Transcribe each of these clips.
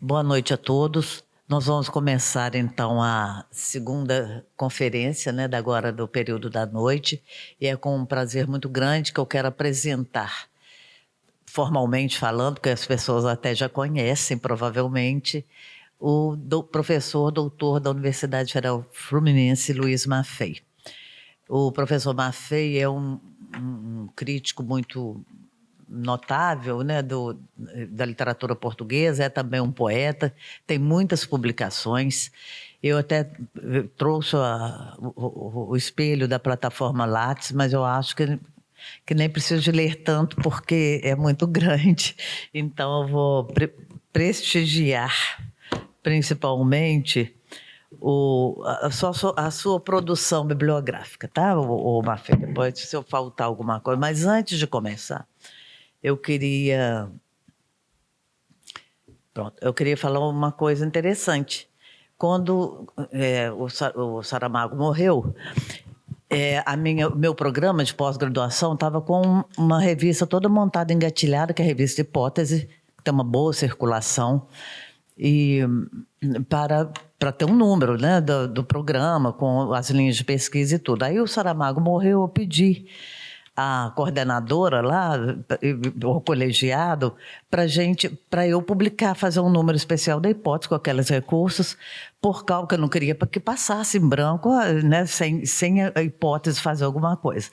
Boa noite a todos. Nós vamos começar então a segunda conferência, né, da agora do período da noite, e é com um prazer muito grande que eu quero apresentar, formalmente falando, porque as pessoas até já conhecem provavelmente, o professor doutor da Universidade Federal Fluminense, Luiz Maffei. O professor Maffei é um crítico muito notável, né, da literatura portuguesa, é também um poeta, tem muitas publicações. Eu até trouxe o espelho da plataforma Lattes, mas eu acho que nem preciso de ler tanto porque é muito grande. Então eu vou prestigiar principalmente a sua produção bibliográfica, tá, o Maffei? Depois, se eu faltar alguma coisa. Mas antes de começar, eu queria falar uma coisa interessante. Quando o Saramago morreu, meu programa de pós-graduação estava com uma revista toda montada, engatilhada, que é a revista Hipótese, que tem uma boa circulação, e para ter um número, né, do programa, com as linhas de pesquisa e tudo. Aí o Saramago morreu, eu pedi a coordenadora lá, o colegiado, para eu publicar, fazer um número especial da Hipótese com aqueles recursos, por causa que eu não queria que passasse em branco, né, sem a Hipótese fazer alguma coisa.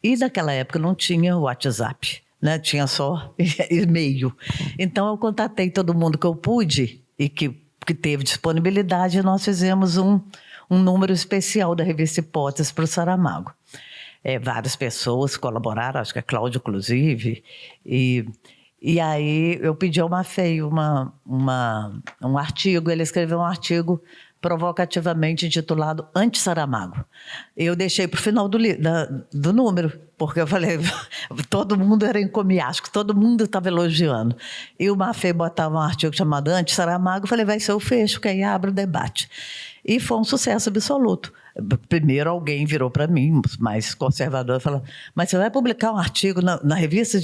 E naquela época não tinha WhatsApp, né, tinha só e-mail. Então eu contatei todo mundo que eu pude e que teve disponibilidade, e nós fizemos um número especial da revista Hipótese para o Saramago. Várias pessoas colaboraram, acho que a Cláudia, inclusive, e aí eu pedi ao Maffei um artigo, ele escreveu um artigo provocativamente intitulado Anti-Saramago. Eu deixei para o final do número, porque eu falei, todo mundo era encomiástico, todo mundo estava elogiando. E o Maffei botava um artigo chamado Anti-Saramago, eu falei, vai ser o fecho, que aí abre o debate. E foi um sucesso absoluto. Primeiro alguém virou para mim, mais conservador, falou, mas você vai publicar um artigo na revista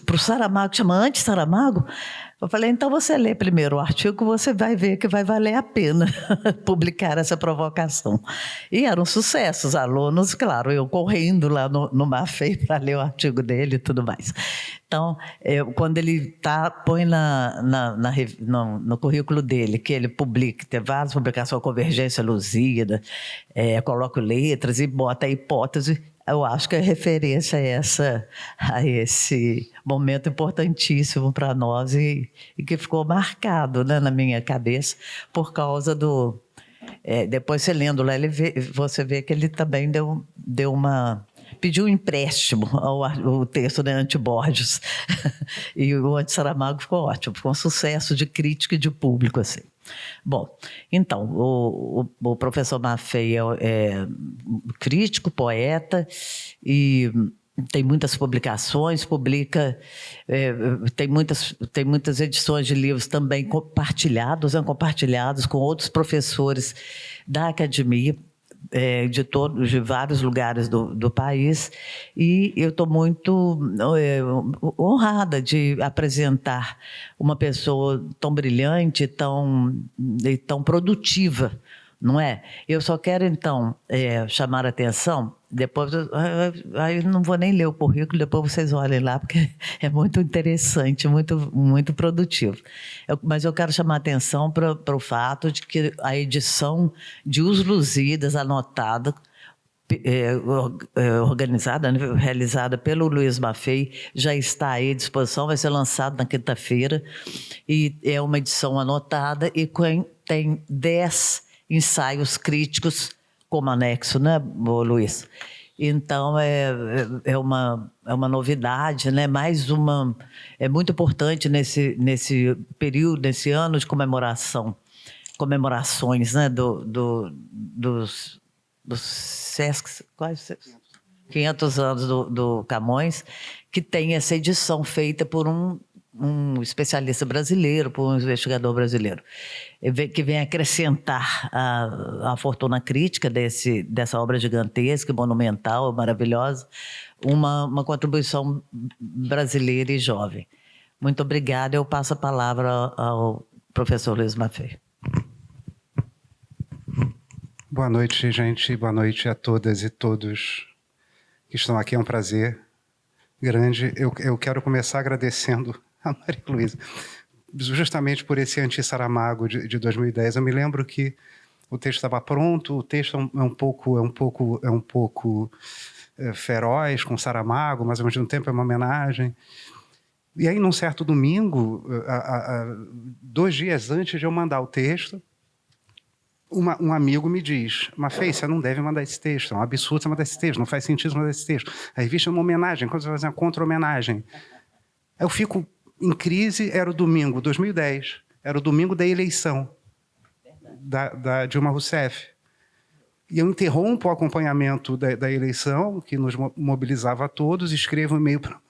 para o Saramago, que chama Anti-Saramago? Eu falei, então você lê primeiro o artigo, você vai ver que vai valer a pena publicar essa provocação. E era um sucesso, os alunos, claro, eu correndo lá no Maffei para ler o artigo dele e tudo mais. Então, quando ele põe no currículo dele, que ele publica, tem várias publicações, Convergência Luzida, coloca letras e bota a hipótese, eu acho que a referência é a esse momento importantíssimo para nós e que ficou marcado, né, na minha cabeça por causa do... depois você lendo lá, você vê que ele também pediu um empréstimo ao texto de Anti-Borges. E o Anti-Saramago ficou ótimo, ficou um sucesso de crítica e de público, assim. Bom, então, o professor Maffei é crítico, poeta, e tem muitas publicações, tem muitas edições de livros também compartilhados com outros professores da academia, de vários lugares do país, e eu estou muito honrada de apresentar uma pessoa tão brilhante, tão produtiva, não é? Eu só quero, então, chamar a atenção, depois aí não vou nem ler o currículo, depois vocês olhem lá, porque é muito interessante, muito, muito produtivo. Mas eu quero chamar a atenção para o fato de que a edição de Os Lusíadas, anotada, organizada, né, realizada pelo Luiz Maffei, já está aí à disposição, vai ser lançado na quinta-feira, e é uma edição anotada e tem 10 ensaios críticos como anexo, né, Luiz? Então, é uma novidade, né? É muito importante nesse período, nesse ano de comemorações, né, dos Sesc, quase 500 anos do Camões, que tem essa edição feita por um especialista brasileiro, por um investigador brasileiro, que vem acrescentar a fortuna crítica dessa obra gigantesca, monumental, maravilhosa, uma contribuição brasileira e jovem. Muito obrigada. Eu passo a palavra ao professor Luiz Maffei. Boa noite, gente. Boa noite a todas e todos que estão aqui. É um prazer grande. Eu quero começar agradecendo a Maria Luísa, justamente por esse Anti-Saramago de 2010. Eu me lembro que o texto estava pronto, o texto é um pouco feroz com Saramago, mas ao mesmo tempo é uma homenagem. E aí, num certo domingo, 2 dias antes de eu mandar o texto, um amigo me diz: Maffei, você não deve mandar esse texto, é um absurdo você mandar esse texto, não faz sentido você mandar esse texto. A revista é uma homenagem, quando você vai fazer uma contra-homenagem. Eu fico em crise. Era o domingo, 2010, era o domingo da eleição da Dilma Rousseff. E eu interrompo o acompanhamento da eleição, que nos mobilizava a todos, e escrevo um e-mail para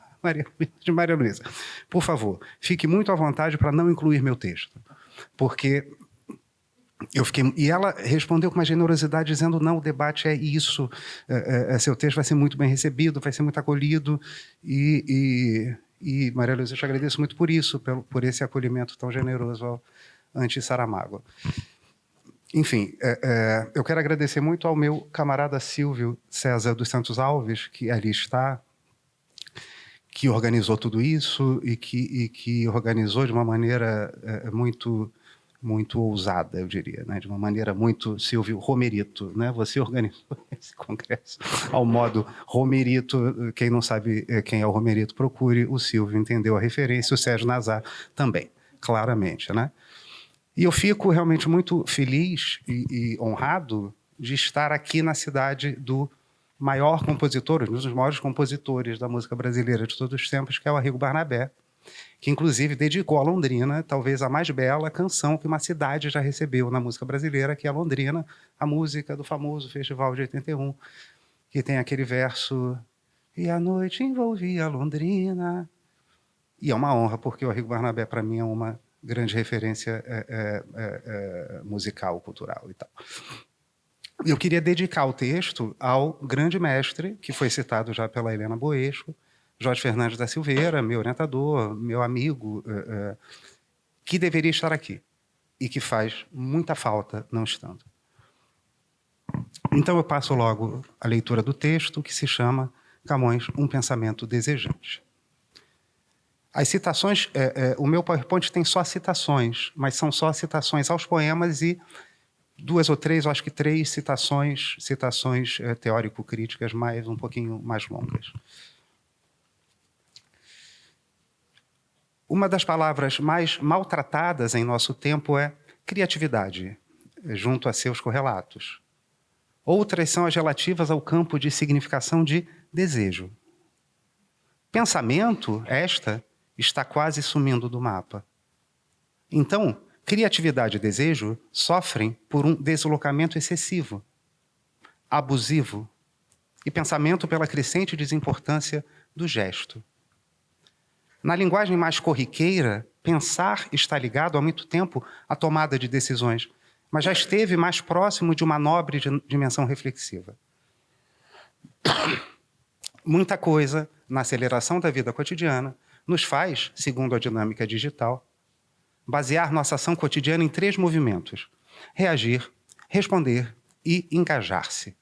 Maria Luísa: por favor, fique muito à vontade para não incluir meu texto. Porque eu fiquei... E ela respondeu com uma generosidade, dizendo: não, o debate é isso, seu texto vai ser muito bem recebido, vai ser muito acolhido. E Maria Luísa, eu te agradeço muito por isso, por esse acolhimento tão generoso ao Anti-Saramago. Enfim, eu quero agradecer muito ao meu camarada Silvio César dos Santos Alves, que ali está, que organizou tudo isso e que organizou de uma maneira muito ousada, eu diria, né? De uma maneira muito Silvio Romerito, né? Você organizou esse congresso ao modo Romerito. Quem não sabe quem é o Romerito, procure. O Silvio entendeu a referência, o Sérgio Nazar também, claramente, né? E eu fico realmente muito feliz e honrado de estar aqui na cidade do maior compositor, um dos maiores compositores da música brasileira de todos os tempos, que é o Arrigo Barnabé, que inclusive dedicou a Londrina talvez a mais bela canção que uma cidade já recebeu na música brasileira, que é a Londrina, a música do famoso Festival de 81, que tem aquele verso: e a noite envolvia a Londrina. E é uma honra, porque o Arrigo Barnabé, para mim, é uma grande referência musical, cultural e tal. Eu queria dedicar o texto ao grande mestre, que foi citado já pela Helena Boesco, Jorge Fernandes da Silveira, meu orientador, meu amigo, que deveria estar aqui e que faz muita falta não estando. Então eu passo logo a leitura do texto, que se chama Camões, um pensamento desejante. As citações, o meu PowerPoint tem só citações, mas são só citações aos poemas e 2 ou 3, eu acho que 3 citações teórico-críticas, um pouquinho mais longas. Uma das palavras mais maltratadas em nosso tempo é criatividade, junto a seus correlatos. Outras são as relativas ao campo de significação de desejo. Pensamento, está quase sumindo do mapa. Então, criatividade e desejo sofrem por um deslocamento excessivo, abusivo, e pensamento pela crescente desimportância do gesto. Na linguagem mais corriqueira, pensar está ligado há muito tempo à tomada de decisões, mas já esteve mais próximo de uma nobre dimensão reflexiva. Muita coisa, na aceleração da vida cotidiana, nos faz, segundo a dinâmica digital, basear nossa ação cotidiana em 3 movimentos: reagir, responder e engajar-se.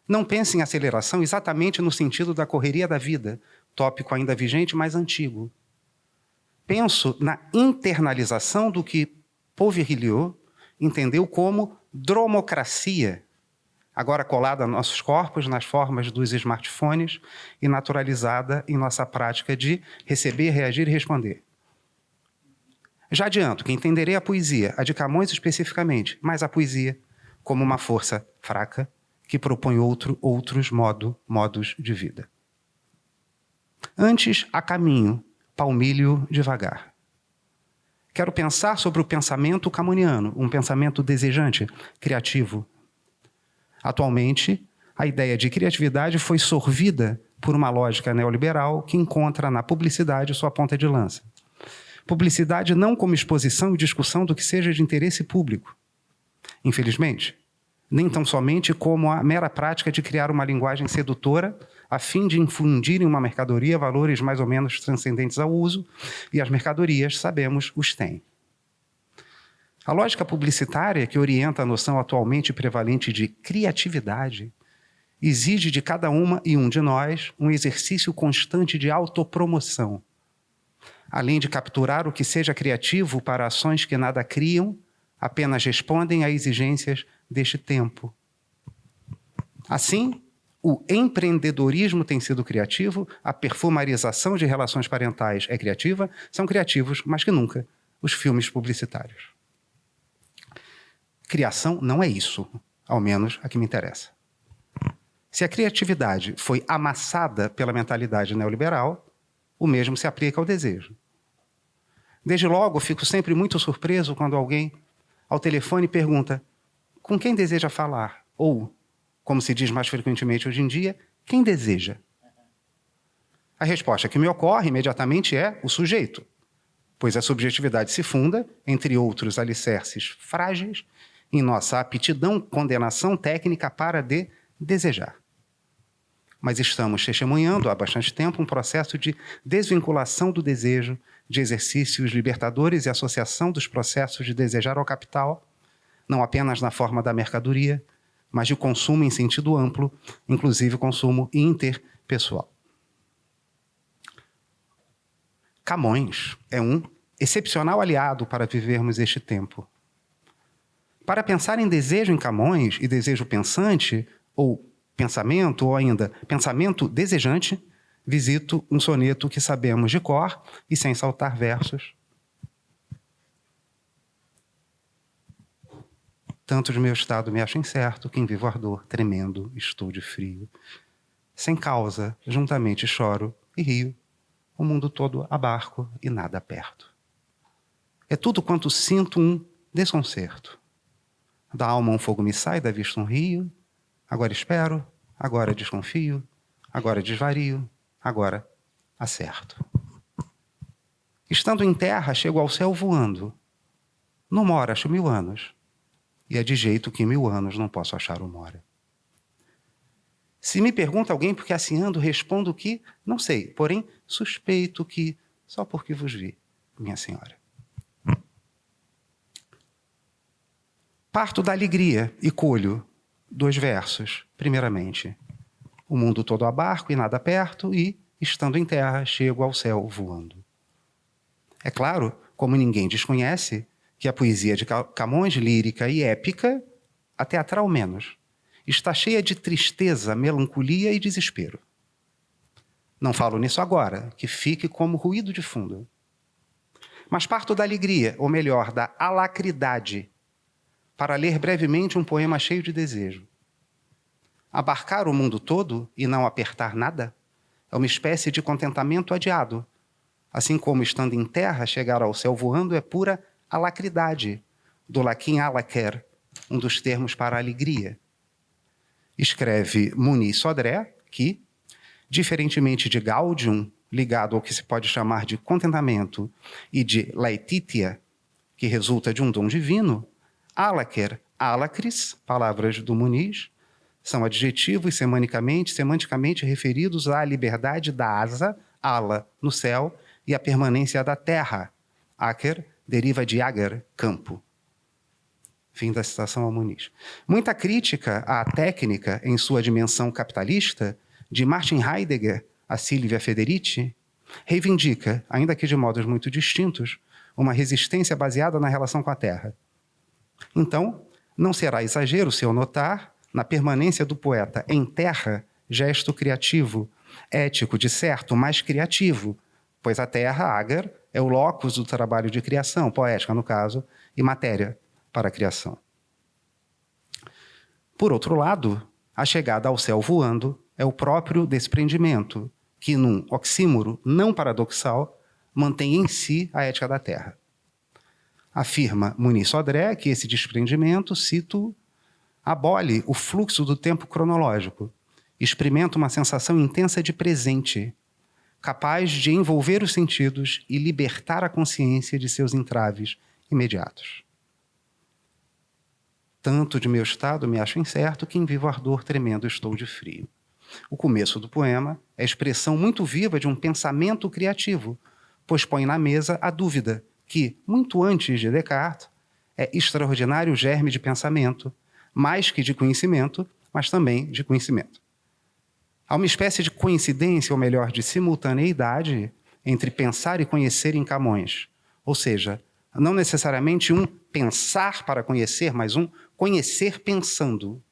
Não pense em aceleração exatamente no sentido da correria da vida, tópico ainda vigente, mas antigo. Penso na internalização do que Paul Virilio entendeu como dromocracia, agora colada a nossos corpos nas formas dos smartphones e naturalizada em nossa prática de receber, reagir e responder. Já adianto que entenderei a poesia, a de Camões especificamente, mas a poesia como uma força fraca que propõe outros modos de vida. Antes, a caminho, palmilho devagar. Quero pensar sobre o pensamento camoniano, um pensamento desejante, criativo. Atualmente, a ideia de criatividade foi sorvida por uma lógica neoliberal que encontra na publicidade sua ponta de lança. Publicidade não como exposição e discussão do que seja de interesse público. Infelizmente, nem tão somente como a mera prática de criar uma linguagem sedutora a fim de infundir em uma mercadoria valores mais ou menos transcendentes ao uso, e as mercadorias, sabemos, os têm. A lógica publicitária que orienta a noção atualmente prevalente de criatividade exige de cada uma e um de nós um exercício constante de autopromoção, além de capturar o que seja criativo para ações que nada criam, apenas respondem a exigências deste tempo. Assim, o empreendedorismo tem sido criativo, a perfumarização de relações parentais é criativa, são criativos, mais que nunca, os filmes publicitários. Criação não é isso, ao menos a que me interessa. Se a criatividade foi amassada pela mentalidade neoliberal, o mesmo se aplica ao desejo. Desde logo, fico sempre muito surpreso quando alguém, ao telefone, pergunta: com quem deseja falar? Ou, como se diz mais frequentemente hoje em dia, quem deseja? A resposta que me ocorre imediatamente é o sujeito, pois a subjetividade se funda, entre outros alicerces frágeis, em nossa aptidão, condenação técnica para desejar. Mas estamos testemunhando há bastante tempo um processo de desvinculação do desejo, de exercícios libertadores e associação dos processos de desejar ao capital, não apenas na forma da mercadoria, mas de consumo em sentido amplo, inclusive consumo interpessoal. Camões é um excepcional aliado para vivermos este tempo. Para pensar em desejo em Camões e desejo pensante, ou pensamento, ou ainda pensamento desejante, visito um soneto que sabemos de cor e sem saltar versos. Tanto de meu estado me acho incerto, que em vivo ardor, tremendo, estou de frio. Sem causa, juntamente choro e rio, o mundo todo abarco e nada perto. É tudo quanto sinto um desconcerto. Da alma um fogo me sai, da vista um rio, agora espero, agora desconfio, agora desvario, agora acerto. Estando em terra, chego ao céu voando. Numa hora acho 1000 anos, e é de jeito que 1000 anos não posso achar uma hora. Se me pergunta alguém por que assim ando, respondo que não sei, porém suspeito que só porque vos vi, minha senhora. Parto da alegria e colho 2 versos. Primeiramente, o mundo todo abarco e nada perto, e, estando em terra, chego ao céu voando. É claro, como ninguém desconhece, que a poesia de Camões, lírica e épica, a teatral menos, está cheia de tristeza, melancolia e desespero. Não falo nisso agora, que fique como ruído de fundo. Mas parto da alegria, ou melhor, da alacridade, para ler brevemente um poema cheio de desejo. Abarcar o mundo todo e não apertar nada é uma espécie de contentamento adiado. Assim como, estando em terra, chegar ao céu voando é pura alacridade, do latim alaquer, um dos termos para alegria. Escreve Muniz Sodré que, diferentemente de gaudium, ligado ao que se pode chamar de contentamento, e de laetitia, que resulta de um dom divino, alaquer, alacris, palavras do Muniz, são adjetivos semanticamente referidos à liberdade da asa, ala, no céu, e à permanência da terra. Aker deriva de ager, campo. Fim da citação ao Muniz. Muita crítica à técnica, em sua dimensão capitalista, de Martin Heidegger a Silvia Federici, reivindica, ainda que de modos muito distintos, uma resistência baseada na relação com a terra. Então, não será exagero se eu notar, na permanência do poeta em terra, gesto criativo, ético de certo, mas criativo, pois a terra, agar, é o locus do trabalho de criação, poética no caso, e matéria para a criação. Por outro lado, a chegada ao céu voando é o próprio desprendimento, que num oxímoro não paradoxal, mantém em si a ética da terra. Afirma Muniz Sodré que esse desprendimento, cito, abole o fluxo do tempo cronológico, experimenta uma sensação intensa de presente, capaz de envolver os sentidos e libertar a consciência de seus entraves imediatos. Tanto de meu estado me acho incerto, que em vivo ardor tremendo estou de frio. O começo do poema é a expressão muito viva de um pensamento criativo, pois põe na mesa a dúvida que, muito antes de Descartes, é extraordinário germe de pensamento, mais que de conhecimento, mas também de conhecimento. Há uma espécie de coincidência, ou melhor, de simultaneidade entre pensar e conhecer em Camões. Ou seja, não necessariamente um pensar para conhecer, mas um conhecer pensando.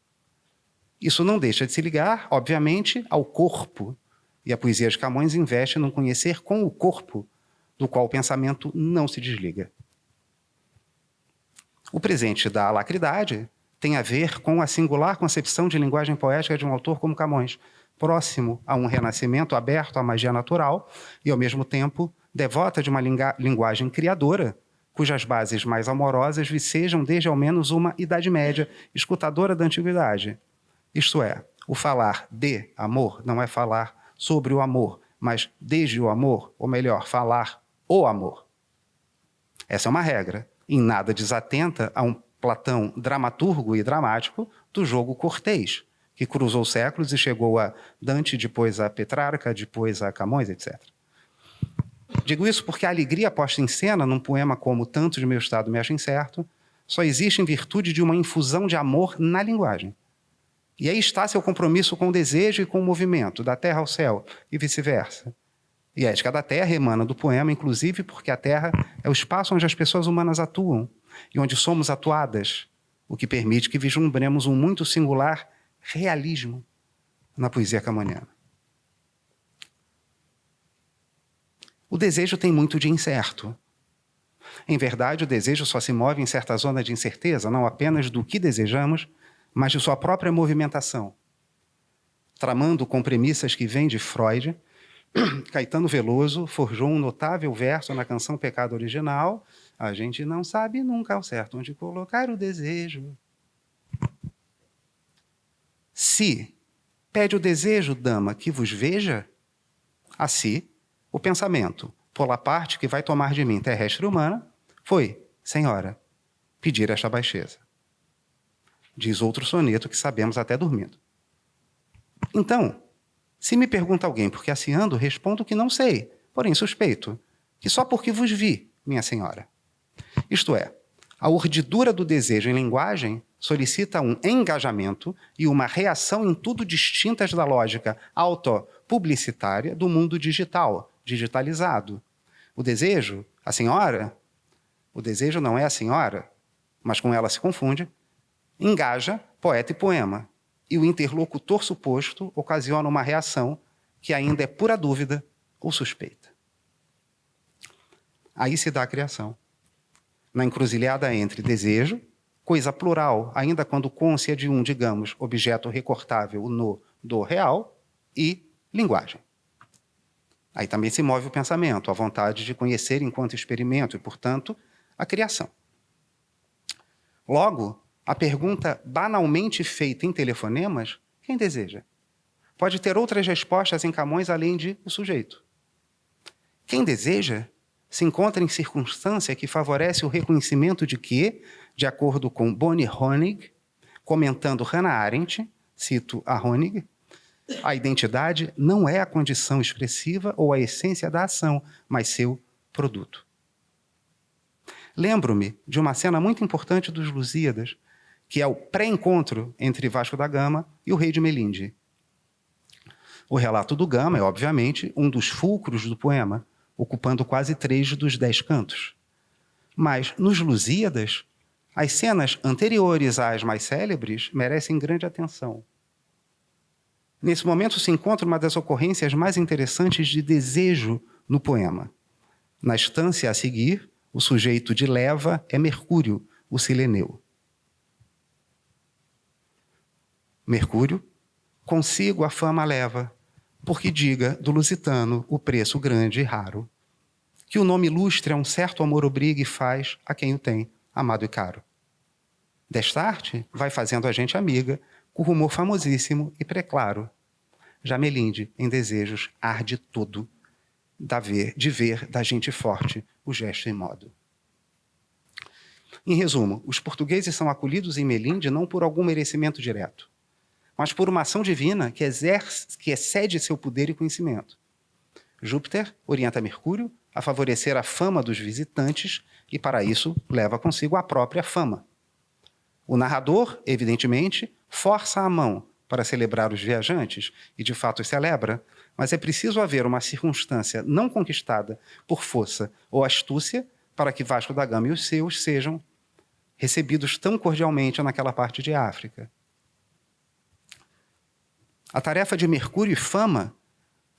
Isso não deixa de se ligar, obviamente, ao corpo. E a poesia de Camões investe num conhecer com o corpo, do qual o pensamento não se desliga. O presente da alacridade tem a ver com a singular concepção de linguagem poética de um autor como Camões, próximo a um renascimento aberto à magia natural e, ao mesmo tempo, devota de uma linguagem criadora, cujas bases mais amorosas vicejam desde ao menos uma Idade Média, escutadora da antiguidade. Isto é, o falar de amor não é falar sobre o amor, mas desde o amor, ou melhor, falar o amor. Essa é uma regra, em nada desatenta a um Platão dramaturgo e dramático do jogo cortês, que cruzou séculos e chegou a Dante, depois a Petrarca, depois a Camões, etc. Digo isso porque a alegria posta em cena num poema como Tanto de meu estado me acho incerto só existe em virtude de uma infusão de amor na linguagem. E aí está seu compromisso com o desejo e com o movimento, da terra ao céu e vice-versa. E a ética da terra emana do poema, inclusive porque a terra é o espaço onde as pessoas humanas atuam e onde somos atuadas, o que permite que vislumbremos um muito singular realismo na poesia camoniana. O desejo tem muito de incerto. Em verdade, o desejo só se move em certa zona de incerteza, não apenas do que desejamos, mas de sua própria movimentação. Tramando com premissas que vêm de Freud, Caetano Veloso forjou um notável verso na canção Pecado Original: a gente não sabe nunca ao certo onde colocar o desejo. Se pede o desejo, dama, que vos veja, assim, o pensamento, pela parte que vai tomar de mim terrestre humana, foi, senhora, pedir esta baixeza. Diz outro soneto que sabemos até dormindo. Então, se me pergunta alguém por que assim ando, respondo que não sei, porém suspeito, que só porque vos vi, minha senhora. Isto é, a urdidura do desejo em linguagem solicita um engajamento e uma reação em tudo distintas da lógica autopublicitária do mundo digital, digitalizado. O desejo, a senhora, o desejo não é a senhora, mas com ela se confunde, engaja poeta e poema, e o interlocutor suposto ocasiona uma reação que ainda é pura dúvida ou suspeita. Aí se dá a criação. Na encruzilhada entre desejo, coisa plural, ainda quando cônscia de um, digamos, objeto recortável no do real, e linguagem. Aí também se move o pensamento, a vontade de conhecer enquanto experimento e, portanto, a criação. Logo, a pergunta banalmente feita em telefonemas, quem deseja? Pode ter outras respostas em Camões além de o sujeito. Quem deseja se encontra em circunstância que favorece o reconhecimento de que, de acordo com Bonnie Honig, comentando Hannah Arendt, cito a Honig, a identidade não é a condição expressiva ou a essência da ação, mas seu produto. Lembro-me de uma cena muito importante dos Lusíadas, que é o pré-encontro entre Vasco da Gama e o rei de Melinde. O relato do Gama é, obviamente, um dos fulcros do poema, ocupando quase 3 dos 10 cantos. Mas, nos Lusíadas, as cenas anteriores às mais célebres merecem grande atenção. Nesse momento se encontra uma das ocorrências mais interessantes de desejo no poema. Na estância a seguir, o sujeito de leva é Mercúrio, o sileneu. Mercúrio, consigo a fama leva, porque diga do lusitano o preço grande e raro, que o nome ilustre a um certo amor obriga e faz a quem o tem, amado e caro. Desta arte vai fazendo a gente amiga, com rumor famosíssimo e preclaro. Já Melinde, em desejos, arde todo, de ver da gente forte o gesto e modo. Em resumo, os portugueses são acolhidos em Melinde não por algum merecimento direto, mas por uma ação divina que excede seu poder e conhecimento. Júpiter orienta Mercúrio a favorecer a fama dos visitantes e, para isso, leva consigo a própria fama. O narrador, evidentemente, força a mão para celebrar os viajantes, e de fato os celebra, mas é preciso haver uma circunstância não conquistada por força ou astúcia para que Vasco da Gama e os seus sejam recebidos tão cordialmente naquela parte de África. A tarefa de Mercúrio e fama,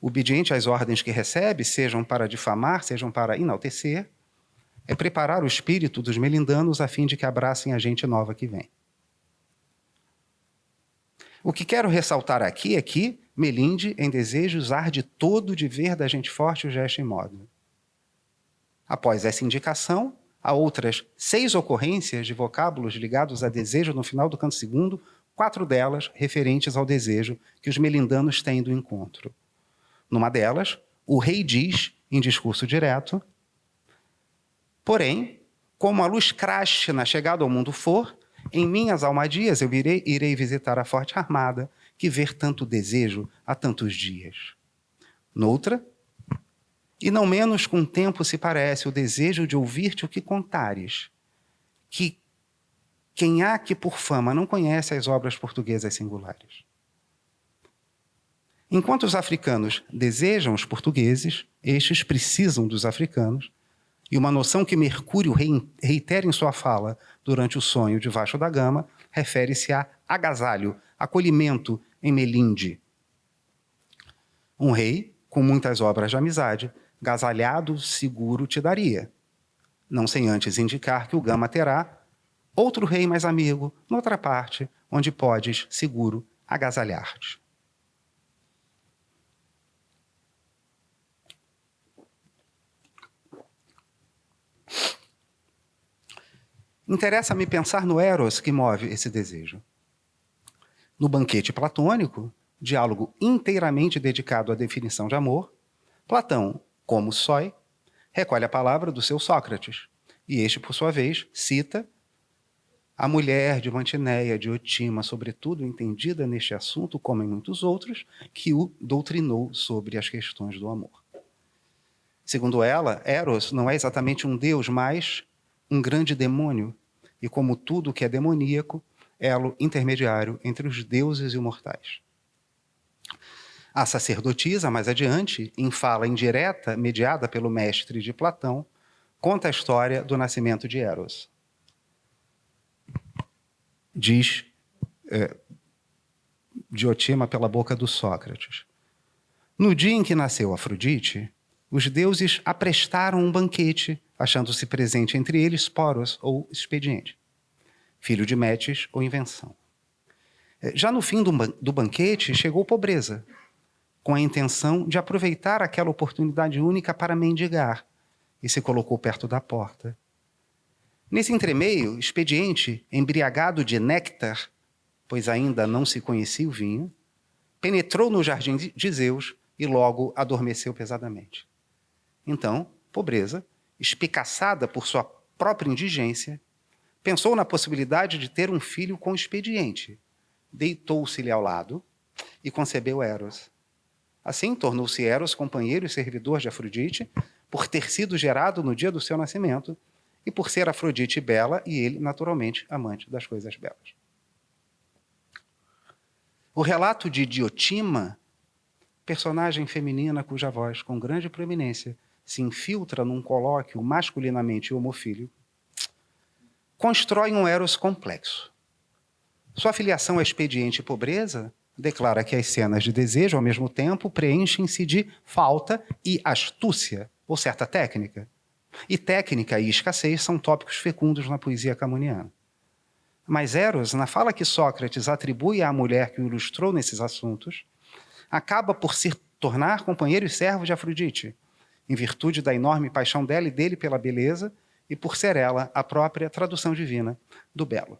obediente às ordens que recebe, sejam para difamar, sejam para enaltecer, é preparar o espírito dos melindanos a fim de que abracem a gente nova que vem. O que quero ressaltar aqui é que Melinde, em desejos, arde todo de ver da gente forte o gesto e modo. Após essa indicação, há outras 6 ocorrências de vocábulos ligados a desejo no final do canto segundo, 4 delas referentes ao desejo que os melindanos têm do encontro. Numa delas, o rei diz, em discurso direto: porém, como a luz craste na chegada ao mundo for, em minhas almadias eu irei visitar a forte armada, que ver tanto desejo há tantos dias. Noutra, e não menos com tempo se parece o desejo de ouvir-te o que contares, que quem há que por fama não conhece as obras portuguesas singulares. Enquanto os africanos desejam os portugueses, estes precisam dos africanos, e uma noção que Mercúrio reitera em sua fala durante o sonho de Vasco da Gama refere-se a agasalho, acolhimento em Melinde. Um rei, com muitas obras de amizade, gasalhado, seguro te daria, não sem antes indicar que o Gama terá outro rei mais amigo, noutra parte, onde podes, seguro, agasalhar-te. Interessa-me pensar no Eros que move esse desejo. No banquete platônico, diálogo inteiramente dedicado à definição de amor, Platão, como sói, recolhe a palavra do seu Sócrates, e este, por sua vez, cita a mulher de Mantineia, Diotima, sobretudo entendida neste assunto, como em muitos outros, que o doutrinou sobre as questões do amor. Segundo ela, Eros não é exatamente um deus, mas um grande demônio, e como tudo que é demoníaco, elo intermediário entre os deuses e os mortais. A sacerdotisa, mais adiante, em fala indireta, mediada pelo mestre de Platão, conta a história do nascimento de Eros. Diz Diotima pela boca do Sócrates: no dia em que nasceu Afrodite, os deuses aprestaram um banquete, achando-se presente entre eles Poros, ou expediente, filho de Metis, ou invenção. Já no fim do banquete, chegou Pobreza, com a intenção de aproveitar aquela oportunidade única para mendigar, e se colocou perto da porta. Nesse entremeio, Expediente, embriagado de néctar, pois ainda não se conhecia o vinho, penetrou no jardim de Zeus e logo adormeceu pesadamente. Então, Pobreza, espicaçada por sua própria indigência, pensou na possibilidade de ter um filho com Expediente. Deitou-se-lhe ao lado e concebeu Eros. Assim, tornou-se Eros companheiro e servidor de Afrodite, por ter sido gerado no dia do seu nascimento, e por ser Afrodite bela e ele, naturalmente, amante das coisas belas. O relato de Diotima, personagem feminina cuja voz, com grande proeminência, se infiltra num colóquio masculinamente homofílico, constrói um Eros complexo. Sua filiação a Expediente e Pobreza declara que as cenas de desejo, ao mesmo tempo, preenchem-se de falta e astúcia, ou certa técnica. E técnica e escassez são tópicos fecundos na poesia camoniana. Mas Eros, na fala que Sócrates atribui à mulher que o ilustrou nesses assuntos, acaba por se tornar companheiro e servo de Afrodite, em virtude da enorme paixão dela e dele pela beleza, e por ser ela a própria tradução divina do belo.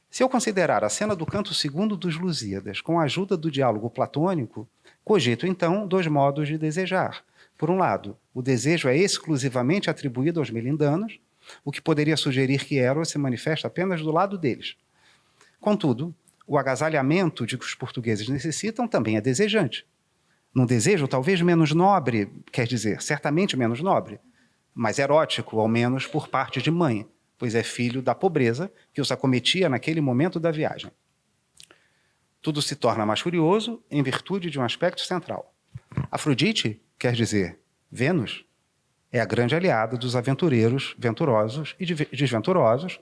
Se eu considerar a cena do canto segundo dos Lusíadas com a ajuda do diálogo platônico, cogito então 2 modos de desejar, Por um lado, o desejo é exclusivamente atribuído aos melindanos, o que poderia sugerir que Eros se manifesta apenas do lado deles. Contudo, o agasalhamento de que os portugueses necessitam também é desejante. Num desejo talvez menos nobre, quer dizer, certamente menos nobre, mas erótico, ao menos por parte de mãe, pois é filho da pobreza que os acometia naquele momento da viagem. Tudo se torna mais curioso em virtude de um aspecto central. Afrodite, quer dizer, Vênus, é a grande aliada dos aventureiros venturosos e desventurosos,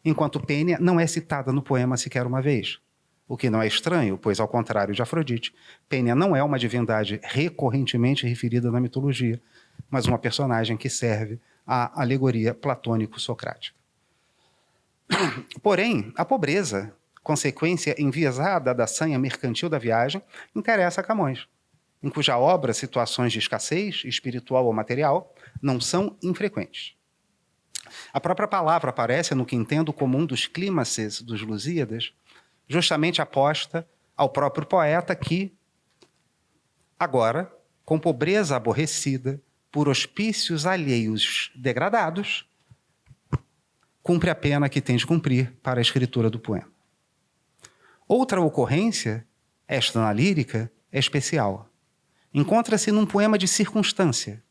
enquanto Pênia não é citada no poema sequer uma vez. O que não é estranho, pois, ao contrário de Afrodite, Pênia não é uma divindade recorrentemente referida na mitologia, mas uma personagem que serve à alegoria platônico-socrática. Porém, a pobreza, consequência enviesada da sanha mercantil da viagem, interessa a Camões, em cuja obra situações de escassez, espiritual ou material, não são infrequentes. A própria palavra aparece no que entendo como um dos clímaxes dos Lusíadas, justamente aposta ao próprio poeta que, agora, com pobreza aborrecida, por hospícios alheios degradados, cumpre a pena que tem de cumprir para a escritura do poema. Outra ocorrência, esta na lírica, é especial. Encontra-se num poema de circunstância,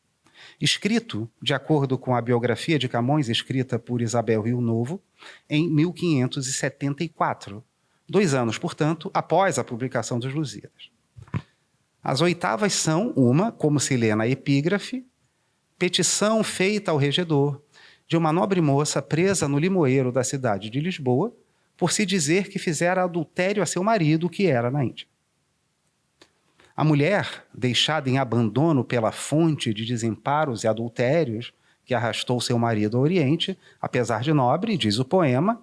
escrito, de acordo com a biografia de Camões, escrita por Isabel Rio Novo, em 1574, 2 anos, portanto, após a publicação dos Lusíadas. As oitavas são uma, como se lê na epígrafe, petição feita ao regedor de uma nobre moça presa no limoeiro da cidade de Lisboa, por se dizer que fizera adultério a seu marido, que era na Índia. A mulher, deixada em abandono pela fonte de desemparos e adultérios que arrastou seu marido ao Oriente, apesar de nobre, diz o poema,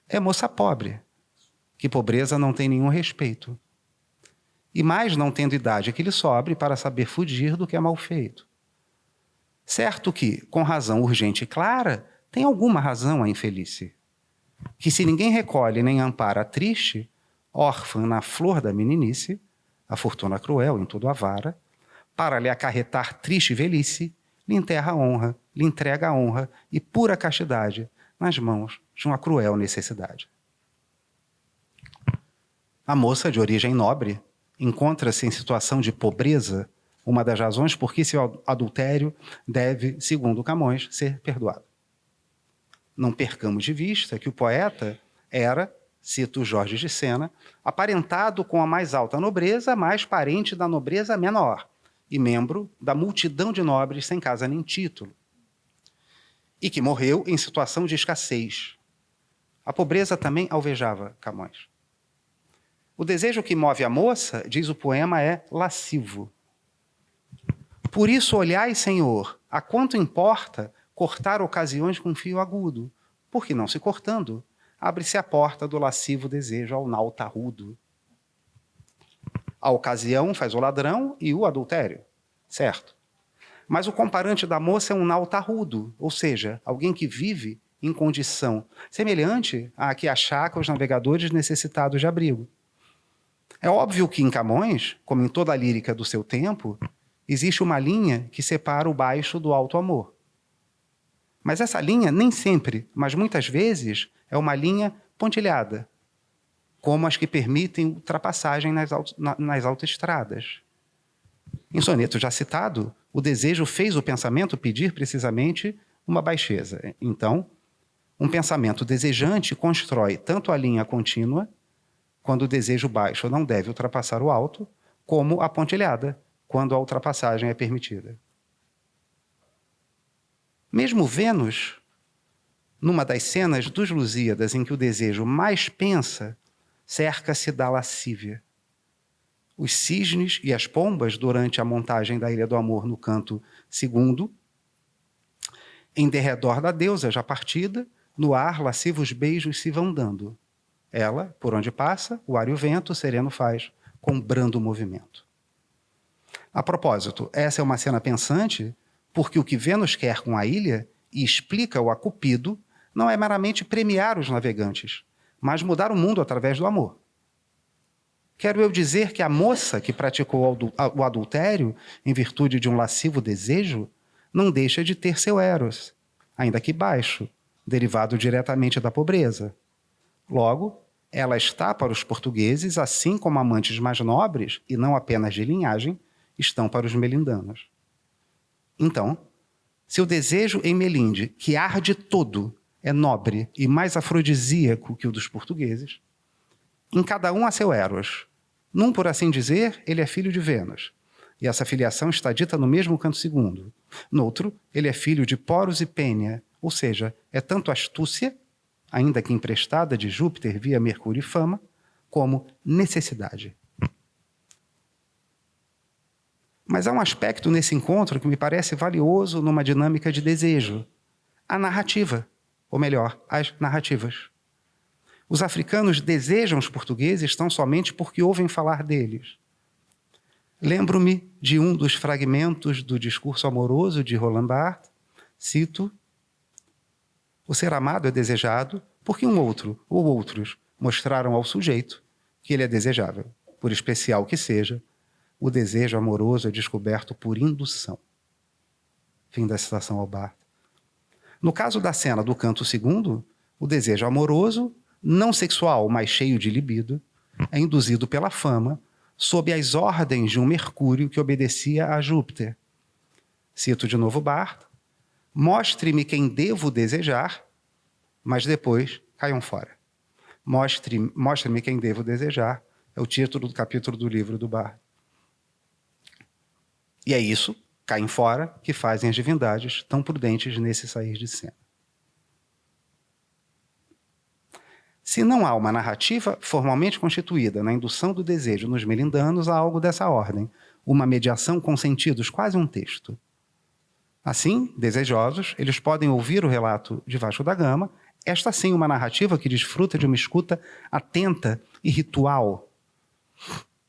é moça pobre, que pobreza não tem nenhum respeito, e mais não tendo idade que lhe sobre para saber fugir do que é mal feito. Certo que, com razão urgente e clara, tem alguma razão a infelice, que se ninguém recolhe nem ampara a triste, órfã na flor da meninice, a fortuna cruel em tudo avara, para lhe acarretar triste velhice, lhe enterra a honra, lhe entrega a honra e pura castidade nas mãos de uma cruel necessidade. A moça, de origem nobre, encontra-se em situação de pobreza, uma das razões por que seu adultério deve, segundo Camões, ser perdoado. Não percamos de vista que o poeta era, cito Jorge de Sena, aparentado com a mais alta nobreza, mas parente da nobreza menor, e membro da multidão de nobres sem casa nem título, e que morreu em situação de escassez. A pobreza também alvejava Camões. O desejo que move a moça, diz o poema, é lascivo. Por isso olhai, Senhor, a quanto importa cortar ocasiões com fio agudo, porque não se cortando, abre-se a porta do lascivo desejo ao nautarrudo. A ocasião faz o ladrão e o adultério, certo? Mas o comparante da moça é um nautarrudo, ou seja, alguém que vive em condição semelhante à que achaca os navegadores necessitados de abrigo. É óbvio que em Camões, como em toda a lírica do seu tempo, existe uma linha que separa o baixo do alto amor. Mas essa linha nem sempre, mas muitas vezes, é uma linha pontilhada, como as que permitem ultrapassagem nas autoestradas. Em soneto já citado, o desejo fez o pensamento pedir precisamente uma baixeza. Então, um pensamento desejante constrói tanto a linha contínua, quando o desejo baixo não deve ultrapassar o alto, como a pontilhada, quando a ultrapassagem é permitida. Mesmo Vênus, numa das cenas dos Lusíadas em que o desejo mais pensa, cerca-se da lascívia. Os cisnes e as pombas, durante a montagem da Ilha do Amor no canto 2º, em derredor da deusa já partida, no ar lascivos beijos se vão dando. Ela, por onde passa, o ar e o vento, sereno faz, com brando movimento. A propósito, essa é uma cena pensante, porque o que Vênus quer com a ilha, e explica-o a Cupido, não é meramente premiar os navegantes, mas mudar o mundo através do amor. Quero eu dizer que a moça que praticou o adultério em virtude de um lascivo desejo não deixa de ter seu eros, ainda que baixo, derivado diretamente da pobreza. Logo, ela está para os portugueses, assim como amantes mais nobres, e não apenas de linhagem, estão para os melindanos. Então, se o desejo em Melinde, que arde todo, é nobre e mais afrodisíaco que o dos portugueses, em cada um há seu eros. Num, por assim dizer, ele é filho de Vênus, e essa filiação está dita no mesmo canto segundo. Noutro, ele é filho de Poros e Pênia, ou seja, é tanto astúcia, ainda que emprestada de Júpiter via Mercúrio e Fama, como necessidade. Mas há um aspecto nesse encontro que me parece valioso numa dinâmica de desejo: a narrativa, ou melhor, as narrativas. Os africanos desejam os portugueses tão somente porque ouvem falar deles. Lembro-me de um dos fragmentos do discurso amoroso de Roland Barthes, cito: o ser amado é desejado porque um outro ou outros mostraram ao sujeito que ele é desejável. Por especial que seja, o desejo amoroso é descoberto por indução. Fim da citação ao Barthes. No caso da cena do canto segundo, o desejo amoroso, não sexual, mas cheio de libido, é induzido pela fama, sob as ordens de um Mercúrio que obedecia a Júpiter. Cito de novo Barthes: mostre-me quem devo desejar, mas depois caiam fora. Mostre-me quem devo desejar é o título do capítulo do livro do Barthes. E é isso, caem fora, que fazem as divindades tão prudentes nesse sair de cena. Se não há uma narrativa formalmente constituída na indução do desejo nos melindanos, há algo dessa ordem, uma mediação com sentidos, quase um texto. Assim, desejosos, eles podem ouvir o relato de Vasco da Gama, esta sim uma narrativa que desfruta de uma escuta atenta e ritual.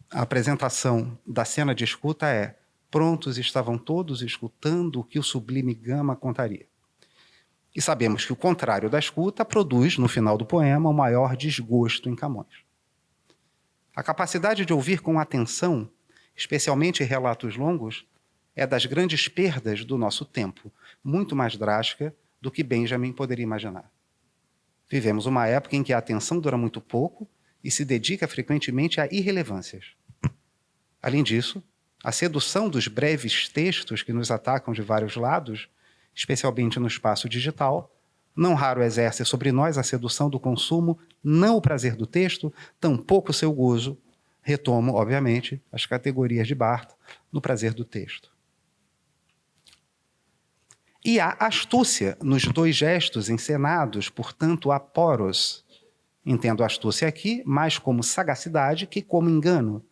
A apresentação da cena de escuta é: prontos estavam todos escutando o que o sublime Gama contaria. E sabemos que o contrário da escuta produz, no final do poema, o maior desgosto em Camões. A capacidade de ouvir com atenção, especialmente em relatos longos, é das grandes perdas do nosso tempo, muito mais drástica do que Benjamin poderia imaginar. Vivemos uma época em que a atenção dura muito pouco e se dedica frequentemente a irrelevâncias. Além disso, a sedução dos breves textos que nos atacam de vários lados, especialmente no espaço digital, não raro exerce sobre nós a sedução do consumo, não o prazer do texto, tampouco o seu gozo. Retomo, obviamente, as categorias de Barthes no prazer do texto. E há astúcia nos dois gestos encenados, portanto, há poros. Entendo astúcia aqui mais como sagacidade que como engano,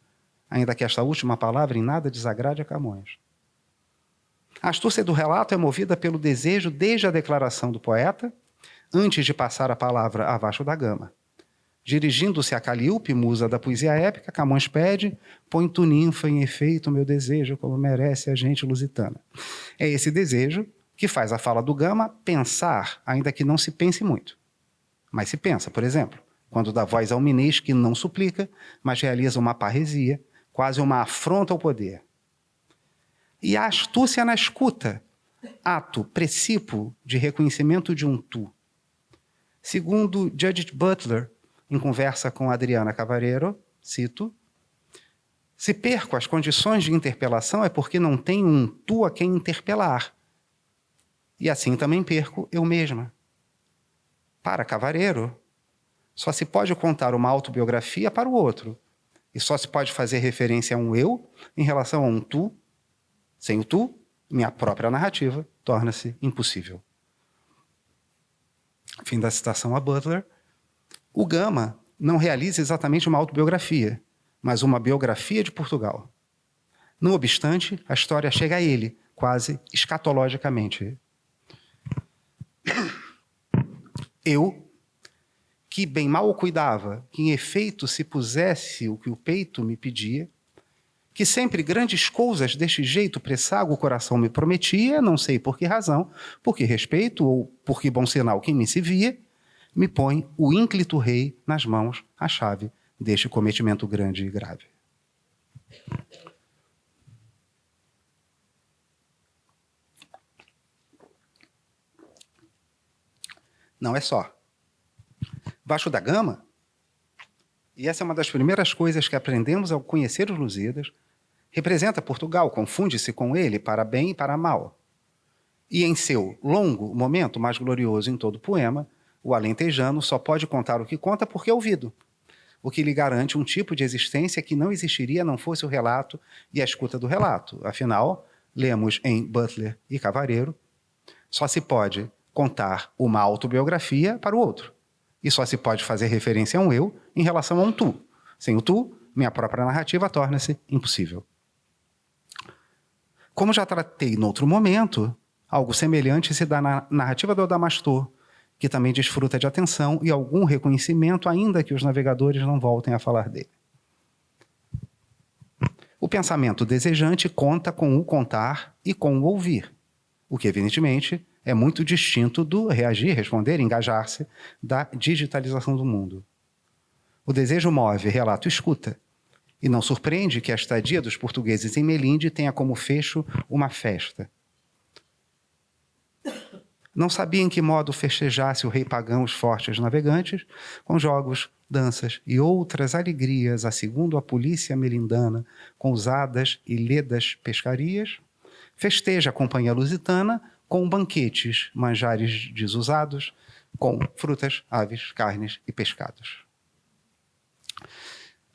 ainda que esta última palavra em nada desagrade a Camões. A astúcia do relato é movida pelo desejo desde a declaração do poeta, antes de passar a palavra a Vasco da Gama. Dirigindo-se a Calíope, musa da poesia épica, Camões pede: põe tu, ninfa, em efeito meu desejo, como merece a gente lusitana. É esse desejo que faz a fala do Gama pensar, ainda que não se pense muito. Mas se pensa, por exemplo, quando dá voz ao Minês que não suplica, mas realiza uma parresia, quase uma afronta ao poder. E a astúcia na escuta, ato, princípio de reconhecimento de um tu. Segundo Judith Butler, em conversa com Adriana Cavalheiro, cito: se perco as condições de interpelação é porque não tenho um tu a quem interpelar. E assim também perco eu mesma. Para Cavalheiro, só se pode contar uma autobiografia para o outro, e só se pode fazer referência a um eu em relação a um tu. Sem o tu, minha própria narrativa torna-se impossível. Fim da citação a Butler. O Gama não realiza exatamente uma autobiografia, mas uma biografia de Portugal. Não obstante, a história chega a ele, quase escatologicamente. Eu, que bem mal o cuidava, que em efeito se pusesse o que o peito me pedia, que sempre grandes coisas deste jeito pressago o coração me prometia, não sei por que razão, por que respeito ou por que bom sinal quem me se via, me põe o ínclito rei nas mãos a chave deste cometimento grande e grave. Não é só. Vasco da Gama, e essa é uma das primeiras coisas que aprendemos ao conhecer os Lusíadas, representa Portugal, confunde-se com ele para bem e para mal. E em seu longo momento mais glorioso em todo o poema, o alentejano só pode contar o que conta porque é ouvido, o que lhe garante um tipo de existência que não existiria não fosse o relato e a escuta do relato. Afinal, lemos em Butler e Cavareiro, só se pode contar uma autobiografia para o outro. E só se pode fazer referência a um eu em relação a um tu. Sem o tu, minha própria narrativa torna-se impossível. Como já tratei noutro momento, algo semelhante se dá na narrativa do Adamastor, que também desfruta de atenção e algum reconhecimento, ainda que os navegadores não voltem a falar dele. O pensamento desejante conta com o contar e com o ouvir, o que, evidentemente, é muito distinto do reagir, responder, engajar-se da digitalização do mundo. O desejo move, relato, escuta. E não surpreende que a estadia dos portugueses em Melinde tenha como fecho uma festa. Não sabia em que modo festejasse o rei pagão os fortes navegantes, com jogos, danças e outras alegrias, a segundo a polícia melindana, com usadas e ledas pescarias, festeja a companhia lusitana com banquetes, manjares desusados, com frutas, aves, carnes e pescados.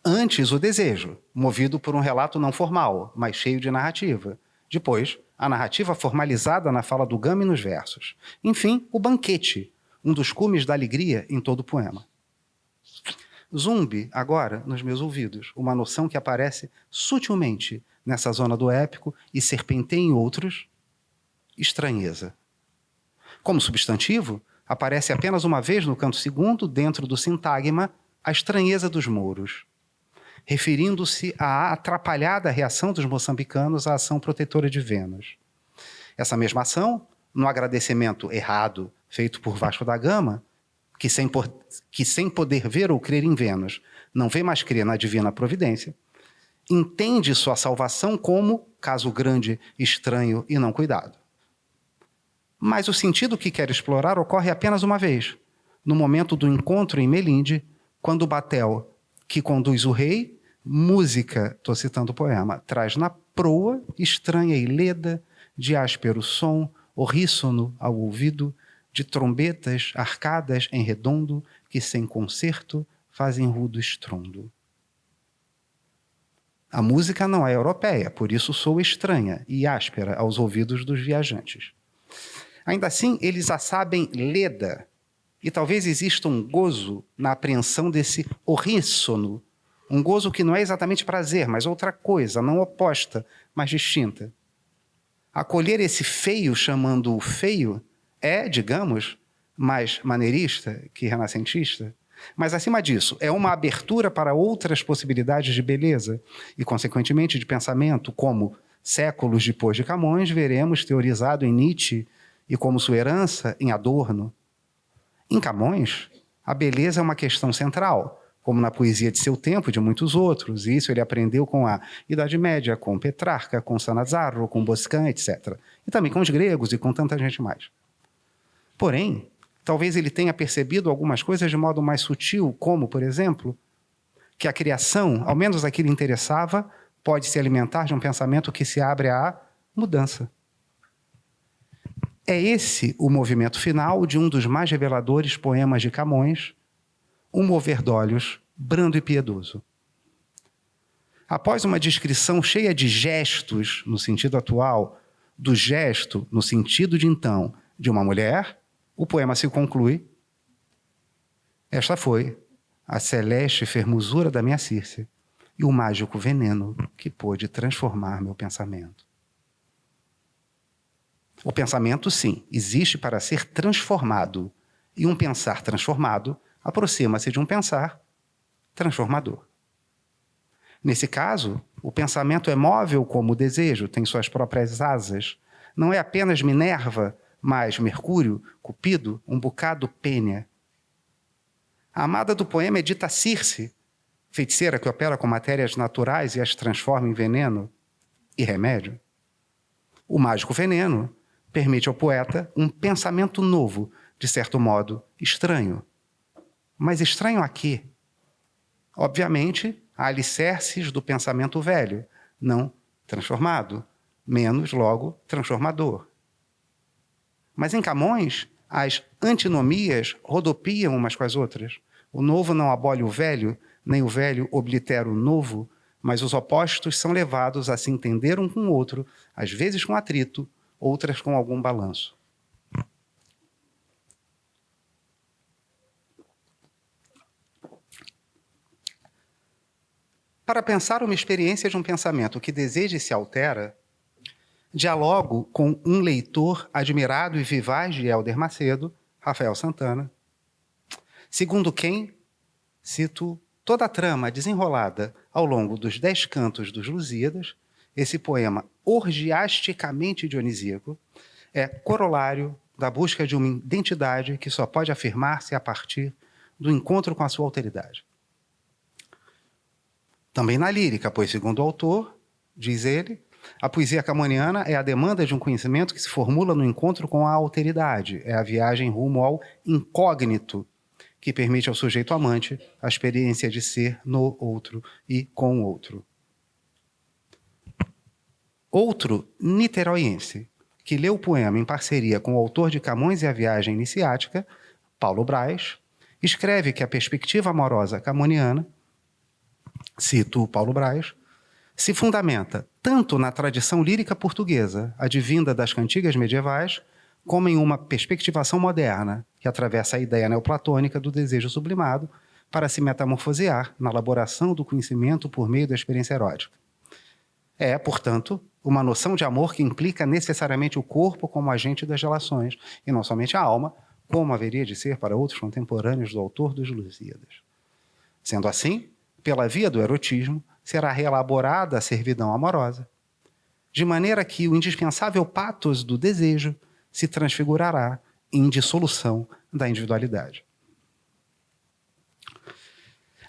Antes, o desejo, movido por um relato não formal, mas cheio de narrativa. Depois, a narrativa formalizada na fala do Gama e nos versos. Enfim, o banquete, um dos cumes da alegria em todo o poema. Zumbe, agora, nos meus ouvidos, uma noção que aparece sutilmente nessa zona do épico e serpenteia em outros, estranheza. Como substantivo, aparece apenas uma vez no canto segundo, dentro do sintagma, a estranheza dos mouros, referindo-se à atrapalhada reação dos moçambicanos à ação protetora de Vênus. Essa mesma ação, no agradecimento errado feito por Vasco da Gama, que sem poder ver ou crer em Vênus, não vê mais crer na divina providência, entende sua salvação como caso grande, estranho e não cuidado. Mas o sentido que quer explorar ocorre apenas uma vez, no momento do encontro em Melinde, quando o batel que conduz o rei, música, estou citando o poema, traz na proa, estranha e leda, de áspero som, horríssono ao ouvido, de trombetas arcadas em redondo, que sem concerto fazem rudo estrondo. A música não é europeia, por isso soa estranha e áspera aos ouvidos dos viajantes. Ainda assim, eles a sabem leda, e talvez exista um gozo na apreensão desse horríssono, um gozo que não é exatamente prazer, mas outra coisa, não oposta, mas distinta. Acolher esse feio chamando-o feio é, digamos, mais maneirista que renascentista, mas, acima disso, é uma abertura para outras possibilidades de beleza e, consequentemente, de pensamento, como, séculos depois de Camões, veremos teorizado em Nietzsche e como sua herança em Adorno. Em Camões, a beleza é uma questão central, como na poesia de seu tempo e de muitos outros, e isso ele aprendeu com a Idade Média, com Petrarca, com Sannazaro, com Boscan, etc. E também com os gregos e com tanta gente mais. Porém, talvez ele tenha percebido algumas coisas de modo mais sutil, como, por exemplo, que a criação, ao menos a que lhe interessava, pode se alimentar de um pensamento que se abre à mudança. É esse o movimento final de um dos mais reveladores poemas de Camões, Um Mover d'Olhos, brando e piedoso. Após uma descrição cheia de gestos, no sentido atual, do gesto, no sentido de então, de uma mulher, o poema se conclui: esta foi a celeste fermosura da minha Circe e o mágico veneno que pôde transformar meu pensamento. O pensamento, sim, existe para ser transformado, e um pensar transformado aproxima-se de um pensar transformador. Nesse caso, o pensamento é móvel como o desejo, tem suas próprias asas. Não é apenas Minerva, mas Mercúrio, Cupido, um bocado Pênia. A amada do poema é dita Circe, Feiticeira que opera com matérias naturais e as transforma em veneno e remédio? O mágico veneno permite ao poeta um pensamento novo, de certo modo estranho. Mas estranho a quê? Obviamente, há alicerces do pensamento velho, não transformado, menos, logo, transformador. Mas em Camões, as antinomias rodopiam umas com as outras. O novo não abole o velho, nem o velho oblitera o novo, mas os opostos são levados a se entender um com o outro, às vezes com atrito, outras com algum balanço. Para pensar uma experiência de um pensamento que deseja e se altera, dialogo com um leitor admirado e vivaz de Hélder Macedo, Rafael Santana, segundo quem, cito, toda a trama desenrolada ao longo dos 10 cantos dos Lusíadas, esse poema orgiasticamente dionisíaco, é corolário da busca de uma identidade que só pode afirmar-se a partir do encontro com a sua alteridade. Também na lírica, pois, segundo o autor, diz ele, a poesia camoniana é a demanda de um conhecimento que se formula no encontro com a alteridade, é a viagem rumo ao incógnito, que permite ao sujeito amante a experiência de ser no outro e com o outro. Outro niteroiense, que leu o poema em parceria com o autor de Camões e a Viagem Iniciática, Paulo Braz, escreve que a perspectiva amorosa camoniana, cito Paulo Braz, se fundamenta tanto na tradição lírica portuguesa, advinda das cantigas medievais, como em uma perspectivação moderna, que atravessa a ideia neoplatônica do desejo sublimado para se metamorfosear na elaboração do conhecimento por meio da experiência erótica. É, portanto, uma noção de amor que implica necessariamente o corpo como agente das relações, e não somente a alma, como haveria de ser para outros contemporâneos do autor dos Lusíadas. Sendo assim, pela via do erotismo, será reelaborada a servidão amorosa, de maneira que o indispensável patos do desejo se transfigurará em dissolução da individualidade.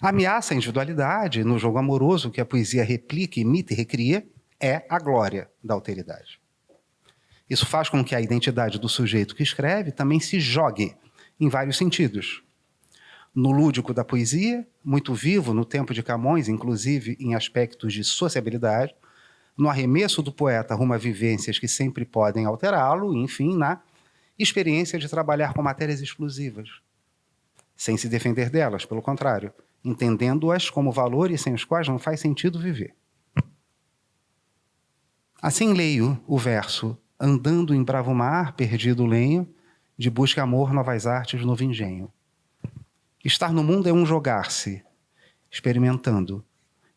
Ameaça a individualidade no jogo amoroso que a poesia replica, imita e recria é a glória da alteridade. Isso faz com que a identidade do sujeito que escreve também se jogue em vários sentidos. No lúdico da poesia, muito vivo no tempo de Camões, inclusive em aspectos de sociabilidade, no arremesso do poeta rumo a vivências que sempre podem alterá-lo, e, enfim, na experiência de trabalhar com matérias explosivas, sem se defender delas, pelo contrário, entendendo-as como valores sem os quais não faz sentido viver. Assim leio o verso andando em bravo mar, perdido o lenho, de busca amor, novas artes, novo engenho. Estar no mundo é um jogar-se, experimentando,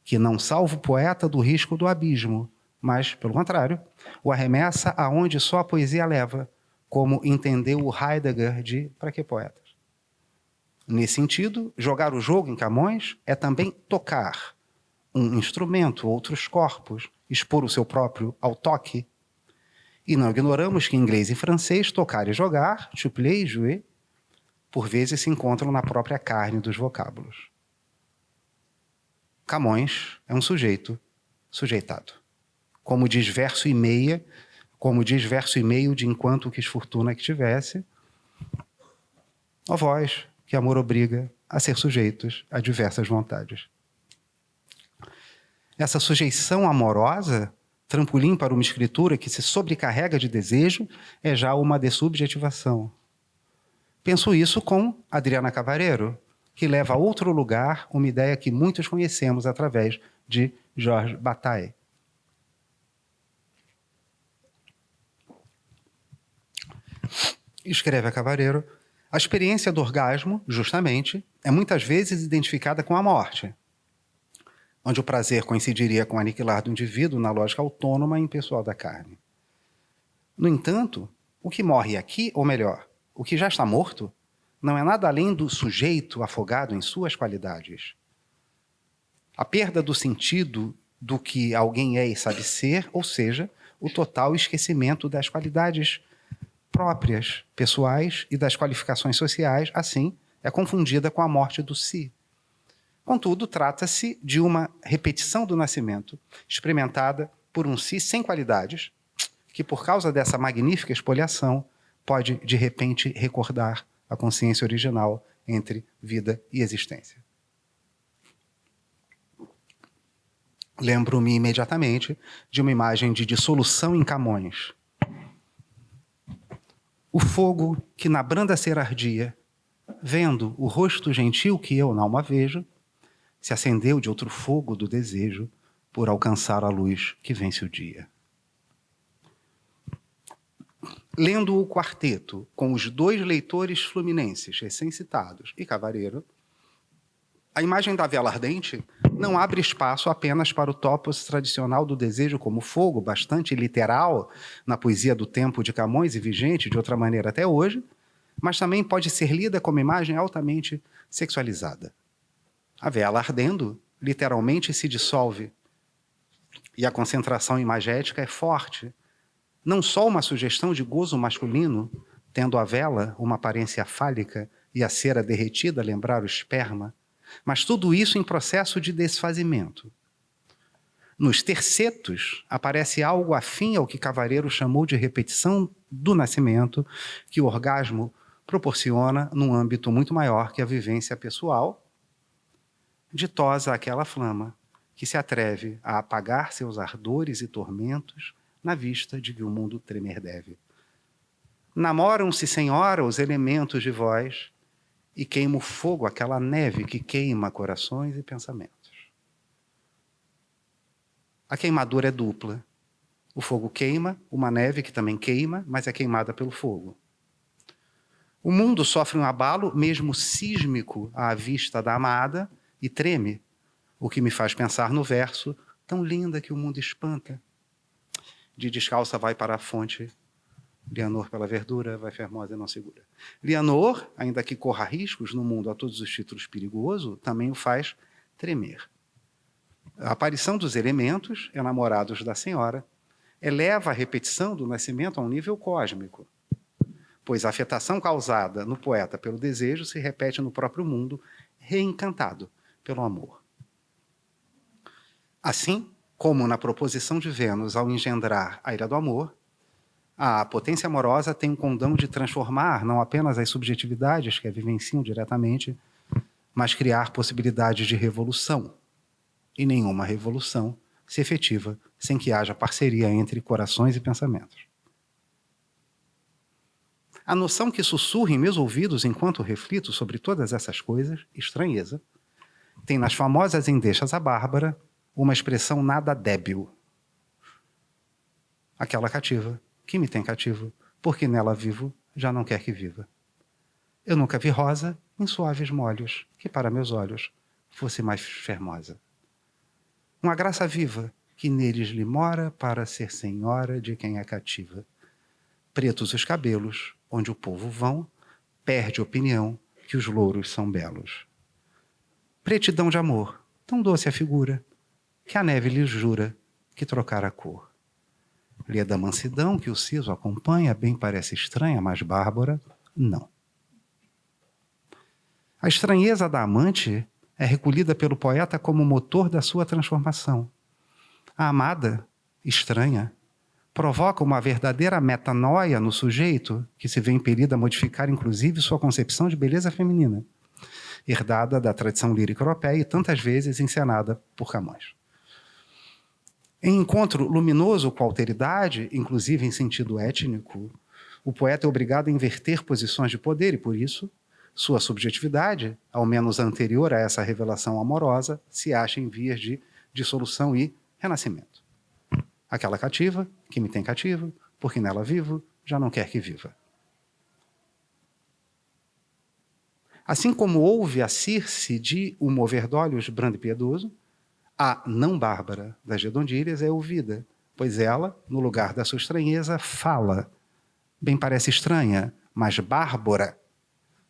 que não salva o poeta do risco do abismo, mas, pelo contrário, o arremessa aonde só a poesia leva, como entendeu o Heidegger de Para que poetas? Nesse sentido, jogar o jogo em Camões é também tocar um instrumento, outros corpos, expor o seu próprio ao toque. E não ignoramos que em inglês e francês tocar e jogar, chupler e jouer, por vezes se encontram na própria carne dos vocábulos. Camões é um sujeito sujeitado. Como diz verso e meio de enquanto quis fortuna que tivesse, ó vós, que amor obriga a ser sujeitos a diversas vontades. Essa sujeição amorosa, trampolim para uma escritura que se sobrecarrega de desejo, é já uma dessubjetivação. Penso isso com Adriana Cavalheiro, que leva a outro lugar uma ideia que muitos conhecemos através de Georges Bataille. Escreve a Cavalheiro, a experiência do orgasmo, justamente, é muitas vezes identificada com a morte, onde o prazer coincidiria com o aniquilar do indivíduo na lógica autônoma e impessoal da carne. No entanto, o que morre aqui, ou melhor, o que já está morto, não é nada além do sujeito afogado em suas qualidades. A perda do sentido do que alguém é e sabe ser, ou seja, o total esquecimento das qualidades próprias, pessoais e das qualificações sociais, assim, é confundida com a morte do si. Contudo, trata-se de uma repetição do nascimento, experimentada por um si sem qualidades, que por causa dessa magnífica expoliação pode, de repente, recordar a consciência original entre vida e existência. Lembro-me imediatamente de uma imagem de dissolução em Camões. O fogo que na branda cera ardia, vendo o rosto gentil que eu n'alma vejo, se acendeu de outro fogo do desejo por alcançar a luz que vence o dia. Lendo o quarteto com os 2 leitores fluminenses recém-citados e Cavareiro, a imagem da vela ardente não abre espaço apenas para o topos tradicional do desejo como fogo, bastante literal na poesia do tempo de Camões e vigente de outra maneira até hoje, mas também pode ser lida como imagem altamente sexualizada. A vela ardendo literalmente se dissolve e a concentração imagética é forte. Não só uma sugestão de gozo masculino, tendo a vela uma aparência fálica e a cera derretida lembrar o esperma, mas tudo isso em processo de desfazimento. Nos tercetos, aparece algo afim ao que Cavareiro chamou de repetição do nascimento, que o orgasmo proporciona num âmbito muito maior que a vivência pessoal, ditosa aquela flama que se atreve a apagar seus ardores e tormentos na vista de que o mundo tremer deve. Namoram-se, senhora, os elementos de vós, e queima o fogo, aquela neve que queima corações e pensamentos. A queimadura é dupla. O fogo queima, uma neve que também queima, mas é queimada pelo fogo. O mundo sofre um abalo, mesmo sísmico, à vista da amada, e treme, o que me faz pensar no verso, tão linda que o mundo espanta. De descalça vai para a fonte, Leonor pela verdura, vai fermosa e não segura. Leonor, ainda que corra riscos no mundo a todos os títulos perigoso, também o faz tremer. A aparição dos elementos, enamorados da senhora, eleva a repetição do nascimento a um nível cósmico, pois a afetação causada no poeta pelo desejo se repete no próprio mundo, reencantado pelo amor. Assim, como na proposição de Vênus ao engendrar a ira do amor, a potência amorosa tem um condão de transformar não apenas as subjetividades que a vivenciam diretamente, mas criar possibilidades de revolução. E nenhuma revolução se efetiva sem que haja parceria entre corações e pensamentos. A noção que sussurra em meus ouvidos enquanto reflito sobre todas essas coisas, estranheza, tem nas famosas endechas a Bárbara uma expressão nada débil. Aquela cativa, que me tem cativo, porque nela vivo, já não quer que viva. Eu nunca vi rosa em suaves molhos, que para meus olhos fosse mais fermosa. Uma graça viva, que neles lhe mora para ser senhora de quem é cativa. Pretos os cabelos, onde o povo vão, perde opinião que os louros são belos. Pretidão de amor, tão doce a figura, que a neve lhe jura que trocar a cor. Lê da mansidão que o siso acompanha, bem parece estranha, mas Bárbara, não. A estranheza da amante é recolhida pelo poeta como motor da sua transformação. A amada, estranha, provoca uma verdadeira metanoia no sujeito, que se vê impelido a modificar inclusive sua concepção de beleza feminina, herdada da tradição lírica europeia e tantas vezes encenada por Camões. Em encontro luminoso com a alteridade, inclusive em sentido étnico, o poeta é obrigado a inverter posições de poder e, por isso, sua subjetividade, ao menos anterior a essa revelação amorosa, se acha em vias de dissolução e renascimento. Aquela cativa, que me tem cativo, porque nela vivo, já não quer que viva. Assim como houve a Circe de O Mover d'Olhos brando e piedoso, a não Bárbara das Redondilhas é ouvida, pois ela, no lugar da sua estranheza, fala. Bem parece estranha, mas bárbara,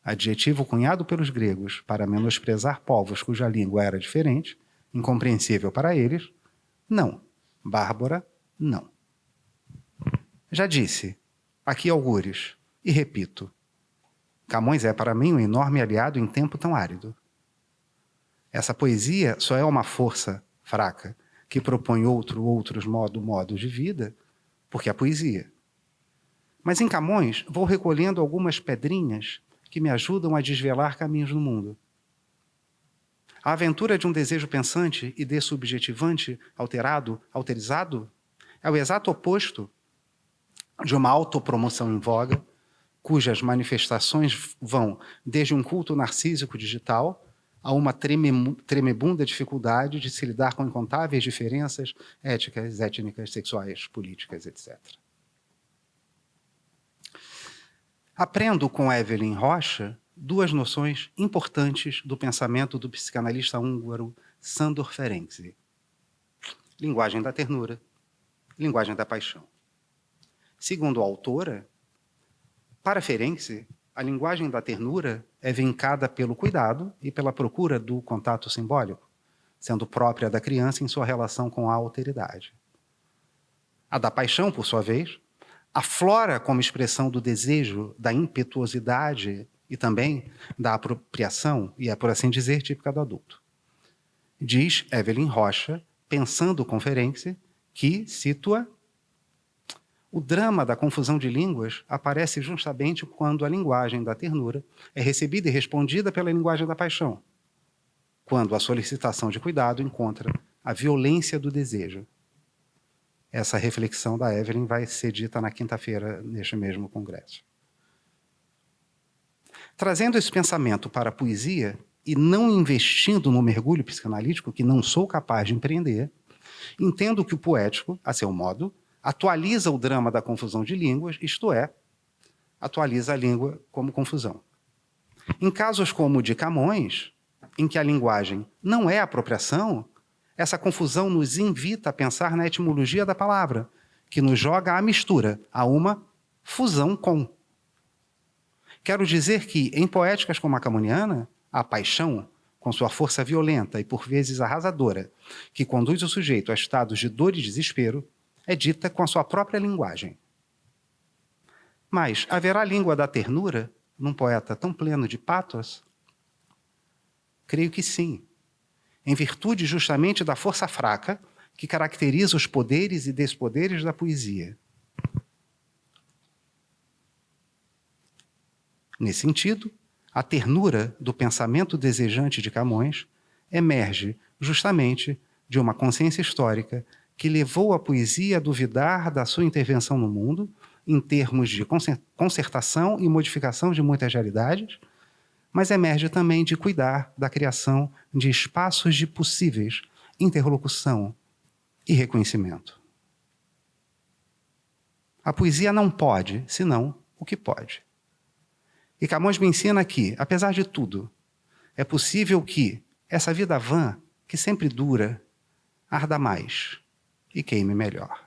adjetivo cunhado pelos gregos para menosprezar povos cuja língua era diferente, incompreensível para eles, não. Bárbara, não. Já disse, aqui algures, e repito, Camões é para mim um enorme aliado em tempo tão árido. Essa poesia só é uma força fraca que propõe outros modos de vida, porque é poesia. Mas em Camões, vou recolhendo algumas pedrinhas que me ajudam a desvelar caminhos no mundo. A aventura de um desejo pensante e dessubjetivante, alterizado, é o exato oposto de uma autopromoção em voga, cujas manifestações vão desde um culto narcísico digital a uma tremebunda dificuldade de se lidar com incontáveis diferenças éticas, étnicas, sexuais, políticas, etc. Aprendo com Evelyn Rocha duas noções importantes do pensamento do psicanalista húngaro Sándor Ferenczi. Linguagem da ternura, linguagem da paixão. Segundo a autora, para Ferenczi, a linguagem da ternura é vincada pelo cuidado e pela procura do contato simbólico, sendo própria da criança em sua relação com a alteridade. A da paixão, por sua vez, aflora como expressão do desejo, da impetuosidade e também da apropriação, e é, por assim dizer, típica do adulto. Diz Evelyn Rocha, pensando com Ferenczi, que, cito-a, o drama da confusão de línguas aparece justamente quando a linguagem da ternura é recebida e respondida pela linguagem da paixão, quando a solicitação de cuidado encontra a violência do desejo. Essa reflexão da Evelyn vai ser dita na quinta-feira, neste mesmo congresso. Trazendo esse pensamento para a poesia e não investindo no mergulho psicanalítico, que não sou capaz de empreender, entendo que o poético, a seu modo, atualiza o drama da confusão de línguas, isto é, atualiza a língua como confusão. Em casos como o de Camões, em que a linguagem não é apropriação, essa confusão nos invita a pensar na etimologia da palavra, que nos joga à mistura, a uma fusão com. Quero dizer que, em poéticas como a camoniana, a paixão, com sua força violenta e por vezes arrasadora, que conduz o sujeito a estados de dor e desespero, é dita com a sua própria linguagem. Mas haverá língua da ternura num poeta tão pleno de patos? Creio que sim, em virtude justamente da força fraca que caracteriza os poderes e despoderes da poesia. Nesse sentido, a ternura do pensamento desejante de Camões emerge justamente de uma consciência histórica que levou a poesia a duvidar da sua intervenção no mundo, em termos de concertação e modificação de muitas realidades, mas emerge também de cuidar da criação de espaços de possíveis interlocução e reconhecimento. A poesia não pode, senão o que pode. E Camões me ensina que, apesar de tudo, é possível que essa vida vã, que sempre dura, arda mais e queime melhor.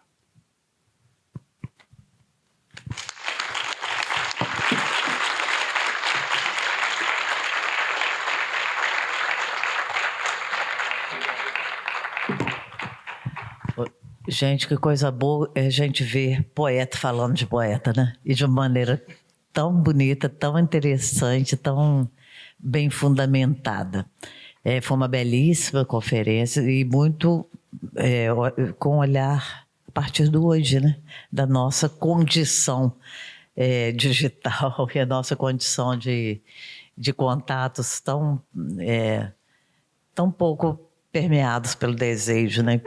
Gente, que coisa boa é a gente ver poeta falando de poeta, né? E de uma maneira tão bonita, tão interessante, tão bem fundamentada. Foi uma belíssima conferência e muito com olhar a partir do hoje, né? Da nossa condição digital e a nossa condição de contatos tão pouco permeados pelo desejo, né?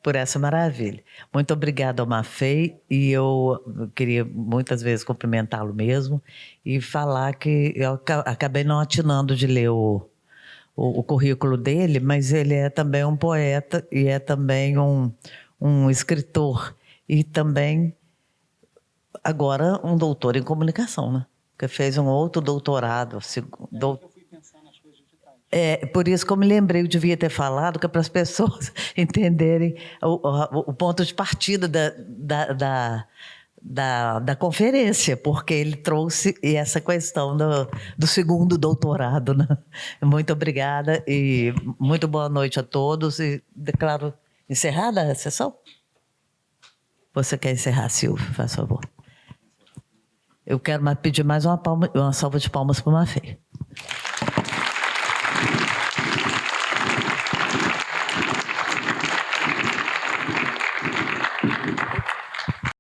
Por essa maravilha. Muito obrigada ao Maffei, e eu queria muitas vezes cumprimentá-lo mesmo e falar que eu acabei não atinando de ler o currículo dele, mas ele é também um poeta e é também um escritor e também agora um doutor em comunicação, né? Que fez um outro doutorado. Por isso que eu me lembrei, eu devia ter falado, que é para as pessoas entenderem o ponto de partida da conferência, porque ele trouxe essa questão do segundo doutorado, né? Muito obrigada e muito boa noite a todos. E declaro encerrada a sessão? Você quer encerrar, Silvio? Faz favor. Eu quero pedir mais uma salva de palmas para o Maffei.